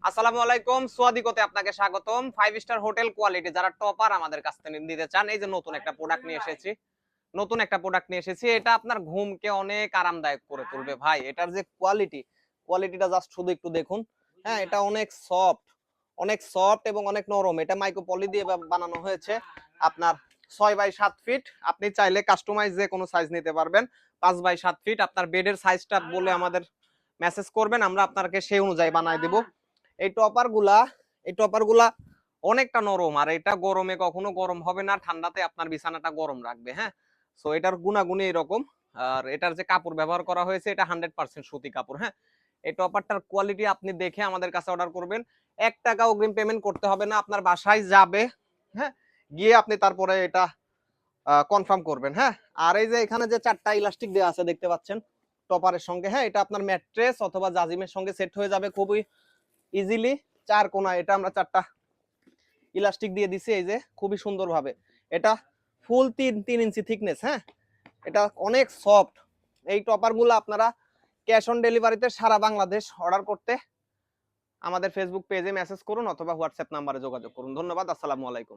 আসসালামু আলাইকুম, সোয়াদিকতে আপনাকে স্বাগতম। 5 স্টার হোটেল কোয়ালিটি যারা টপার আমাদের কাছ থেকে নিতে চান, এই যে নতুন একটা প্রোডাক্ট নিয়ে এসেছি। এটা আপনার ঘুমকে অনেক আরামদায়ক করে তুলবে ভাই। এটার যে কোয়ালিটিটা জাস্ট শুধু একটু দেখুন। হ্যাঁ, এটা অনেক সফট এবং অনেক নরম। এটা মাইক্রো পলি দিয়ে বানানো হয়েছে। আপনার 6x7 ফিট। আপনি চাইলে কাস্টমাইজ যে কোনো সাইজ নিতে পারবেন। 5x7 fit. আপনার বেডের সাইজটা বলে আমাদের মেসেজ করবেন, আমরা আপনাকে সেই অনুযায়ী বানায় দেব। এই টপার গুলা এই টপার গুলা অনেকটা নরম, আর এটা গরমে কখনো গরম হবে না, ঠান্ডাতে আপনার বিছানাটা গরম রাখবে। হ্যাঁ, সো এটার গুণাগুণই এরকম। আর এটার যে কাপড় ব্যবহার করা হয়েছে এটা 100% সুতি কাপড়। হ্যাঁ, এই টপারটার কোয়ালিটি আপনি দেখে আমাদের কাছে অর্ডার করবেন। 1 টাকা অগ্রিম পেমেন্ট করতে হবে না, আপনার বাসায় যাবে। হ্যাঁ, গিয়ে আপনি তারপরে এটা কনফার্ম করবেন। হ্যাঁ, আর এই যে এখানে যে 4টা ইলাস্টিক দেওয়া আছে দেখতে পাচ্ছেন টপারের সঙ্গে। হ্যাঁ, এটা আপনার ম্যাট্রেস অথবা জাজিমের সঙ্গে সেট হয়ে যাবে খুবই ইজিলি। 4 কোণা এটা আমরা 4টা ইলাস্টিক দিয়ে দিছি, এই যে খুবই সুন্দর ভাবে। এটা ফুল 3 ইঞ্চি থিকনেস। হ্যাঁ, এটা অনেক সফট। এই টপার গুলো আপনারা ক্যাশ অন ডেলিভারিতে সারা বাংলাদেশ অর্ডার করতে আমাদের ফেসবুক পেজে মেসেজ করুন অথবা হোয়াটসঅ্যাপ নাম্বারে যোগাযোগ করুন। ধন্যবাদ। আসসালামু আলাইকুম।